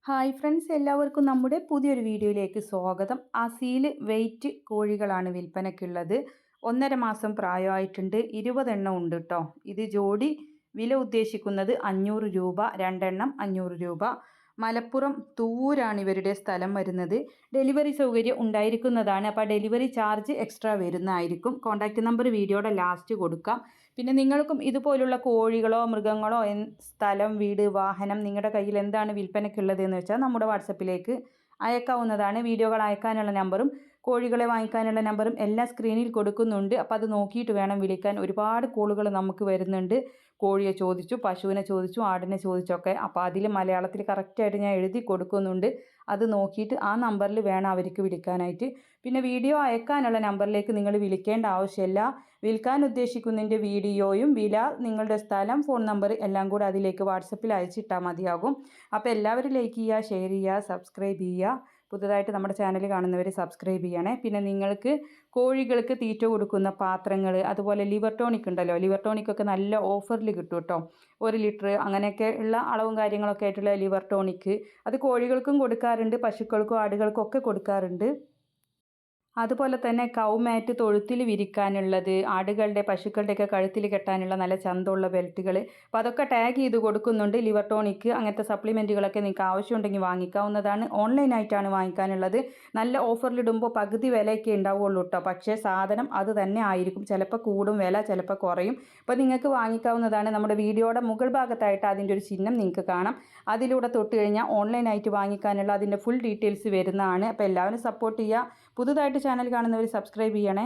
Hi friends, എല്ലാവർക്കും നമ്മുടെ പുതിയൊരു വീഡിയോയിലേക്ക് സ്വാഗതം. അസീൽ വെയിറ്റ് കോഴികളാണ് വിൽപ്പനയ്ക്കുള്ളത്. 1.5 മാസം പ്രായമായിട്ടുണ്ട്. 20 എണ്ണം ഉണ്ട് കേട്ടോ. ഇത് ജോഡി വില ഉദ്ദേശിക്കുന്നത് 500 രൂപ, 2 എണ്ണം 500 രൂപ. മലപ്പുറം തുവൂരാണ് ഇവരുടെ സ്ഥലം വരുന്നത്. ഡെലിവറി സൗകര്യം ഉണ്ടായിരിക്കുന്നതാണ്. അപ്പോൾ ഡെലിവറി ചാർജ് എക്സ്ട്രാ വരുന്നതായിരിക്കും. കോൺടാക്റ്റ് നമ്പർ വീഡിയോയുടെ ലാസ്റ്റ് കൊടുക്കാം. പിന്നെ നിങ്ങൾക്കും ഇതുപോലുള്ള കോഴികളോ മൃഗങ്ങളോ സ്ഥലം, വീട്, വാഹനം നിങ്ങളുടെ കയ്യിൽ എന്താണ് വിൽപ്പനയ്ക്കുള്ളത് എന്ന് വെച്ചാൽ നമ്മുടെ വാട്സപ്പിലേക്ക് അയക്കാവുന്നതാണ്. വീഡിയോകൾ അയക്കാനുള്ള നമ്പറും കോഴികളെ വാങ്ങിക്കാനുള്ള നമ്പറും എല്ലാം സ്ക്രീനിൽ കൊടുക്കുന്നുണ്ട്. അപ്പോൾ അത് നോക്കിയിട്ട് വേണം വിളിക്കാൻ. ഒരുപാട് കോളുകൾ നമുക്ക് വരുന്നുണ്ട്. കോഴിയെ ചോദിച്ചു, പശുവിനെ ചോദിച്ചു, ആടിനെ ചോദിച്ചൊക്കെ. അപ്പോൾ അതിൽ മലയാളത്തിൽ കറക്റ്റായിട്ട് ഞാൻ എഴുതി കൊടുക്കുന്നുണ്ട്. അത് നോക്കിയിട്ട് ആ നമ്പറിൽ വേണം അവർക്ക് വിളിക്കാനായിട്ട്. പിന്നെ വീഡിയോ അയക്കാനുള്ള നമ്പറിലേക്ക് നിങ്ങൾ വിളിക്കേണ്ട ആവശ്യമില്ല. വിൽക്കാൻ ഉദ്ദേശിക്കുന്നതിൻ്റെ വീഡിയോയും വില, നിങ്ങളുടെ സ്ഥലം, ഫോൺ നമ്പർ എല്ലാം കൂടെ അതിലേക്ക് വാട്സപ്പിൽ അയച്ചിട്ടാൽ മതിയാകും. അപ്പോൾ എല്ലാവരും ലൈക്ക് ചെയ്യുക, ഷെയർ ചെയ്യുക, സബ്സ്ക്രൈബ് ചെയ്യുക. പുതുതായിട്ട് നമ്മുടെ ചാനൽ കാണുന്നവർ സബ്സ്ക്രൈബ് ചെയ്യണേ. പിന്നെ നിങ്ങൾക്ക് കോഴികൾക്ക് തീറ്റ കൊടുക്കുന്ന പാത്രങ്ങൾ, അതുപോലെ ലിവർ ടോണിക് ഉണ്ടല്ലോ, ലിവർ ടോണിക്കൊക്കെ നല്ല ഓഫറിൽ കിട്ടും കേട്ടോ. 1 ലിറ്റർ അങ്ങനെയൊക്കെ ഉള്ള അളവും കാര്യങ്ങളൊക്കെ ആയിട്ടുള്ള ലിവർ ടോണിക്ക് അത് കോഴികൾക്കും കൊടുക്കാറുണ്ട്, പശുക്കൾക്കും ആടുകൾക്കും ഒക്കെ കൊടുക്കാറുണ്ട്. അതുപോലെ തന്നെ കൗ മാറ്റ് തൊഴുത്തിൽ വിരിക്കാനുള്ളത്, ആടുകളുടെ പശുക്കളുടെയൊക്കെ കഴുത്തിൽ കെട്ടാനുള്ള നല്ല ചന്തമുള്ള ബെൽറ്റുകൾ. അപ്പോൾ അതൊക്കെ ടാഗ് ചെയ്ത് കൊടുക്കുന്നുണ്ട്. ലിവർ ടോണിക്ക് അങ്ങനത്തെ സപ്ലിമെൻറ്റുകളൊക്കെ നിങ്ങൾക്ക് ആവശ്യമുണ്ടെങ്കിൽ വാങ്ങിക്കാവുന്നതാണ്. ഓൺലൈനായിട്ടാണ് വാങ്ങിക്കാനുള്ളത്. നല്ല ഓഫറിലിടുമ്പോൾ പകുതി വിലയൊക്കെ ഉണ്ടാവുള്ളൂ കേട്ടോ. പക്ഷേ സാധനം അത് തന്നെ ആയിരിക്കും. ചിലപ്പോൾ കൂടും വില, ചിലപ്പോൾ കുറയും. അപ്പോൾ നിങ്ങൾക്ക് വാങ്ങിക്കാവുന്നതാണ്. നമ്മുടെ വീഡിയോയുടെ മുകൾ ഭാഗത്തായിട്ട് അതിൻ്റെ ഒരു ചിഹ്നം നിങ്ങൾക്ക് കാണാം. അതിലൂടെ തൊട്ട് കഴിഞ്ഞാൽ ഓൺലൈനായിട്ട് വാങ്ങിക്കാനുള്ള അതിൻ്റെ ഫുൾ ഡീറ്റെയിൽസ് വരുന്നതാണ്. അപ്പോൾ എല്ലാവരും സപ്പോർട്ട് ചെയ്യുക. പുതുതായിട്ട് ചാനൽ കാണുന്നവർ സബ്സ്ക്രൈബ് ചെയ്യണേ.